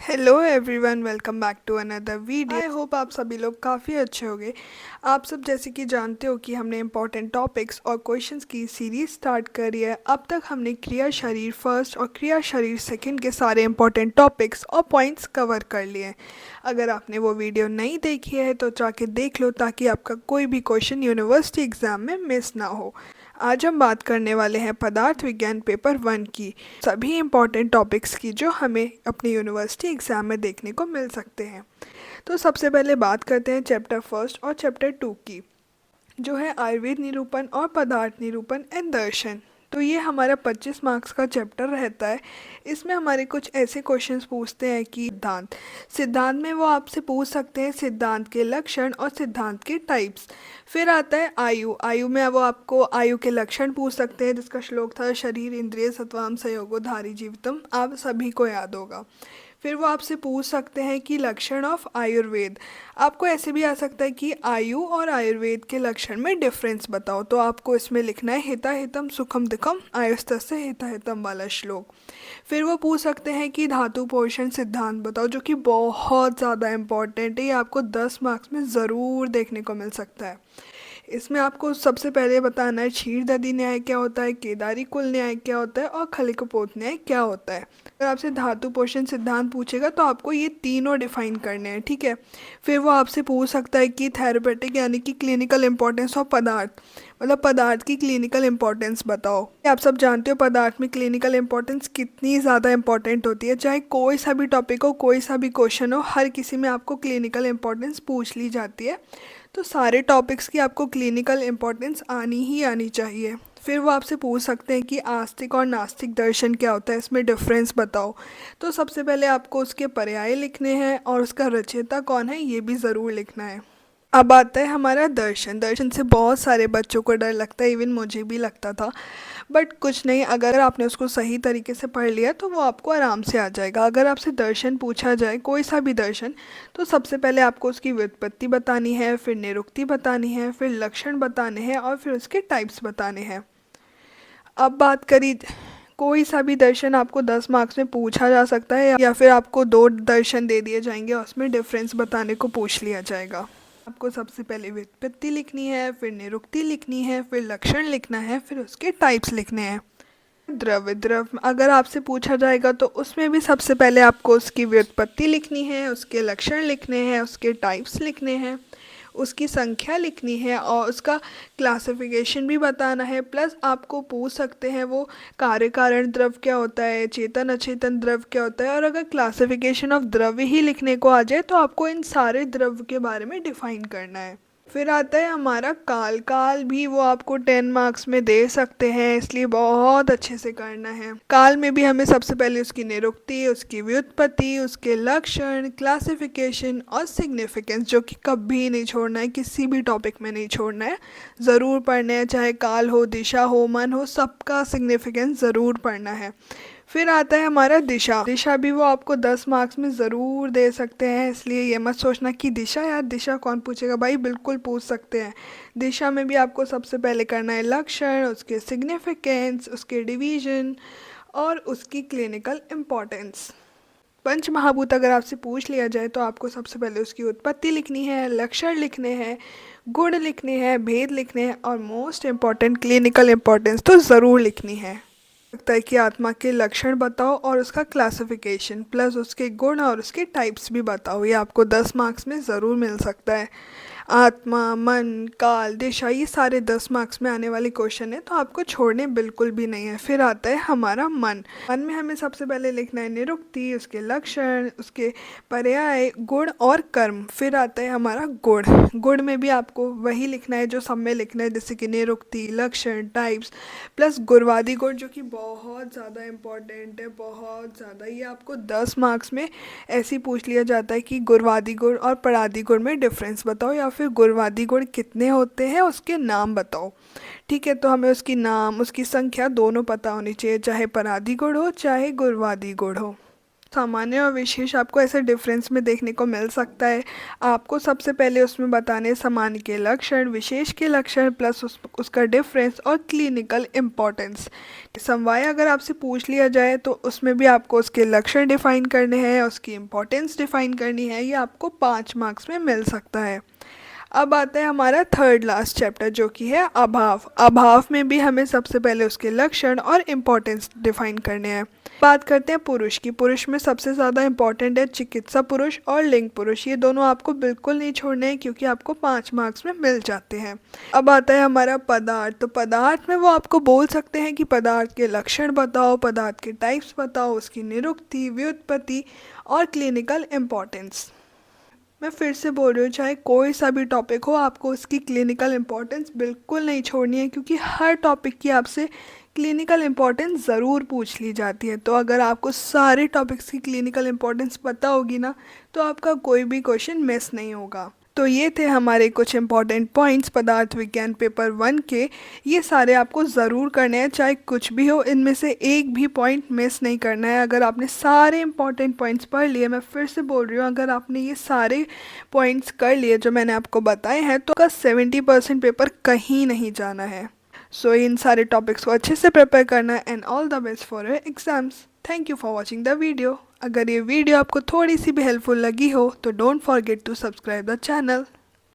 Hello everyone, welcome back to another video. I hope आप सभी लोग काफ़ी अच्छे होंगे। आप सब जैसे कि जानते हो कि हमने इम्पॉर्टेंट टॉपिक्स और क्वेश्चंस की सीरीज स्टार्ट करी है। अब तक हमने क्रिया शरीर फर्स्ट और क्रिया शरीर सेकंड के सारे इम्पॉर्टेंट टॉपिक्स और पॉइंट्स कवर कर लिए हैं। अगर आपने वो वीडियो नहीं देखी है तो जाके देख लो, ताकि आपका कोई भी क्वेश्चन यूनिवर्सिटी एग्ज़ाम में मिस ना हो। आज हम बात करने वाले हैं पदार्थ विज्ञान पेपर 1 की सभी इम्पॉर्टेंट टॉपिक्स की, जो हमें अपने यूनिवर्सिटी एग्ज़ाम में देखने को मिल सकते हैं। तो सबसे पहले बात करते हैं चैप्टर फर्स्ट और चैप्टर 2 की, जो है आयुर्वेद निरूपण और पदार्थ निरूपण एंड दर्शन। तो ये हमारा 25 मार्क्स का चैप्टर रहता है। इसमें हमारे कुछ ऐसे क्वेश्चंस पूछते हैं कि सिद्धांत सिद्धांत में वो आपसे पूछ सकते हैं सिद्धांत के लक्षण और सिद्धांत के टाइप्स। फिर आता है आयु आयु में वो आपको आयु के लक्षण पूछ सकते हैं, जिसका श्लोक था शरीर इंद्रिय सत्वाम संयोगो धारी जीवितम, आप सभी को याद होगा। फिर वो आपसे पूछ सकते हैं कि लक्षण ऑफ आयुर्वेद। आपको ऐसे भी आ सकता है कि आयु और आयुर्वेद के लक्षण में डिफरेंस बताओ, तो आपको इसमें लिखना है हिता हितम सुखम दुखम आयुस्तस्य हिता हितम वाला श्लोक। फिर वो पूछ सकते हैं कि धातु पोषण सिद्धांत बताओ, जो कि बहुत ज़्यादा इम्पॉर्टेंट है। ये आपको 10 मार्क्स में ज़रूर देखने को मिल सकता है। इसमें आपको सबसे पहले बताना है क्षीरदधी न्याय क्या होता है, केदारी कुल न्याय क्या होता है और खलिकपोत न्याय क्या होता है। अगर आपसे धातु पोषण सिद्धांत पूछेगा तो आपको ये तीनों डिफाइन करने हैं, ठीक है। फिर वो आपसे पूछ सकता है कि थेरेपेटिक यानी कि क्लिनिकल इंपॉर्टेंस ऑफ पदार्थ, मतलब पदार्थ की क्लिनिकल इंपॉर्टेंस बताओ। आप सब जानते हो पदार्थ में क्लिनिकल इंपॉर्टेंस कितनी ज़्यादा इंपॉर्टेंट होती है। चाहे कोई सा भी टॉपिक हो, कोई सा भी क्वेश्चन हो, हर किसी में आपको क्लिनिकल इंपॉर्टेंस पूछ ली जाती है। तो सारे टॉपिक्स की आपको क्लिनिकल इंपॉर्टेंस आनी ही आनी चाहिए। फिर वो आपसे पूछ सकते हैं कि आस्तिक और नास्तिक दर्शन क्या होता है, इसमें डिफरेंस बताओ। तो सबसे पहले आपको उसके पर्याय लिखने हैं और उसका रचयिता कौन है ये भी ज़रूर लिखना है। अब आता है हमारा दर्शन। दर्शन से बहुत सारे बच्चों को डर लगता है, इवन मुझे भी लगता था। बट कुछ नहीं, अगर आपने उसको सही तरीके से पढ़ लिया तो वो आपको आराम से आ जाएगा। अगर आपसे दर्शन पूछा जाए, कोई सा भी दर्शन, तो सबसे पहले आपको उसकी व्युत्पत्ति बतानी है, फिर निरुक्ति बतानी है, फिर लक्षण बताने हैं और फिर उसके टाइप्स बताने हैं। अब बात करी, कोई सा भी दर्शन आपको 10 मार्क्स में पूछा जा सकता है, या फिर आपको दो दर्शन दे दिए जाएंगे और उसमें डिफरेंस बताने को पूछ लिया जाएगा। आपको सबसे पहले व्युत्पत्ति लिखनी है, फिर निरुक्ति लिखनी है, फिर लक्षण लिखना है, फिर उसके टाइप्स लिखने हैं। द्रव्य द्रव्य अगर आपसे पूछा जाएगा तो उसमें भी सबसे पहले आपको उसकी व्युत्पत्ति लिखनी है, उसके लक्षण लिखने हैं, उसके टाइप्स लिखने हैं, उसकी संख्या लिखनी है और उसका क्लासिफिकेशन भी बताना है। प्लस आपको पूछ सकते हैं वो कार्य कारण द्रव्य क्या होता है, चेतन अचेतन द्रव्य क्या होता है। और अगर क्लासिफिकेशन ऑफ द्रव्य ही लिखने को आ जाए तो आपको इन सारे द्रव्य के बारे में डिफाइन करना है। फिर आता है हमारा काल। काल भी वो आपको 10 मार्क्स में दे सकते हैं, इसलिए बहुत अच्छे से करना है। काल में भी हमें सबसे पहले उसकी निरुक्ति, उसकी व्युत्पत्ति, उसके लक्षण, क्लासिफिकेशन और सिग्निफिकेंस, जो कि कभी नहीं छोड़ना है, किसी भी टॉपिक में नहीं छोड़ना है, ज़रूर पढ़ना है। चाहे काल हो, दिशा हो, मन हो, सबका सिग्निफिकेंस ज़रूर पढ़ना है। फिर आता है हमारा दिशा। दिशा भी वो आपको 10 मार्क्स में ज़रूर दे सकते हैं, इसलिए ये मत सोचना कि दिशा, यार दिशा कौन पूछेगा। भाई बिल्कुल पूछ सकते हैं। दिशा में भी आपको सबसे पहले करना है लक्षण, उसके सिग्निफिकेंस, उसके डिवीजन और उसकी क्लिनिकल इम्पोर्टेंस। पंच महाभूत अगर आपसे पूछ लिया जाए तो आपको सबसे पहले उसकी उत्पत्ति लिखनी है, लक्षण लिखने हैं, गुण लिखने हैं, भेद लिखने हैं और मोस्ट इम्पॉर्टेंट क्लिनिकल इम्पोर्टेंस तो ज़रूर लिखनी है। लगता है कि आत्मा के लक्षण बताओ और उसका क्लासिफिकेशन, प्लस उसके गुण और उसके टाइप्स भी बताओ। ये आपको 10 मार्क्स में ज़रूर मिल सकता है। आत्मा, मन, काल, दिशा, ये सारे 10 मार्क्स में आने वाले क्वेश्चन है, तो आपको छोड़ने बिल्कुल भी नहीं है। फिर आता है हमारा मन। मन में हमें सबसे पहले लिखना है निरुक्ति, उसके लक्षण, उसके पर्याय, गुण और कर्म। फिर आता है हमारा गुण। गुण में भी आपको वही लिखना है जो सब में लिखना है, जैसे कि निरुक्ति, लक्षण, टाइप्स, प्लस गुणवादी गुण, जो कि बहुत ज़्यादा इम्पॉर्टेंट है, बहुत ज़्यादा। ये आपको 10 मार्क्स में ऐसे ही पूछ लिया जाता है कि गुणवादी गुण और परादी गुण में डिफरेंस बताओ, या फिर गुणवादी गुण कितने होते हैं उसके नाम बताओ। ठीक है, तो हमें उसकी नाम, उसकी संख्या दोनों पता होनी चाहिए, चाहे परादी गुण हो चाहे गुणवादी गुण हो। सामान्य और विशेष आपको ऐसे डिफरेंस में देखने को मिल सकता है। आपको सबसे पहले उसमें बताने सामान्य के लक्षण, विशेष के लक्षण प्लस उसका डिफरेंस और क्लिनिकल इम्पोर्टेंस। समवाय अगर आपसे पूछ लिया जाए तो उसमें भी आपको उसके लक्षण डिफाइन करने हैं, उसकी इम्पोर्टेंस डिफाइन करनी है। ये आपको 5 मार्क्स में मिल सकता है। अब आता है हमारा थर्ड लास्ट चैप्टर जो कि है अभाव। अभाव में भी हमें सबसे पहले उसके लक्षण और इम्पोर्टेंस डिफाइन करने हैं। बात करते हैं पुरुष की। पुरुष में सबसे ज़्यादा इम्पोर्टेंट है चिकित्सा पुरुष और लिंग पुरुष। ये दोनों आपको बिल्कुल नहीं छोड़ने हैं क्योंकि आपको 5 मार्क्स में मिल जाते हैं। अब आता है हमारा पदार्थ। तो पदार्थ में वो आपको बोल सकते हैं कि पदार्थ के लक्षण बताओ, पदार्थ के टाइप्स बताओ, उसकी निरुक्ति, व्युत्पत्ति और क्लिनिकल इम्पोर्टेंस। मैं फिर से बोल रही हूँ, चाहे कोई सा भी टॉपिक हो, आपको उसकी क्लिनिकल इम्पोर्टेंस बिल्कुल नहीं छोड़नी है क्योंकि हर टॉपिक की आपसे क्लिनिकल इम्पोर्टेंस ज़रूर पूछ ली जाती है। तो अगर आपको सारे टॉपिक्स की क्लिनिकल इम्पोर्टेंस पता होगी ना, तो आपका कोई भी क्वेश्चन मिस नहीं होगा। तो ये थे हमारे कुछ इम्पॉर्टेंट पॉइंट्स पदार्थ विज्ञान पेपर 1 के। ये सारे आपको ज़रूर करने हैं, चाहे कुछ भी हो, इनमें से एक भी पॉइंट मिस नहीं करना है। अगर आपने सारे इम्पॉर्टेंट पॉइंट्स पढ़ लिए, मैं फिर से बोल रही हूँ, अगर आपने ये सारे पॉइंट्स कर लिए जो मैंने आपको बताए हैं, तो का 70% पेपर कहीं नहीं जाना है। सो इन सारे टॉपिक्स को अच्छे से प्रिपेयर करना है and all the best for your exams. Thank you for watching the video. अगर ये वीडियो आपको थोड़ी सी भी हेल्पफुल लगी हो तो don't forget to subscribe the channel.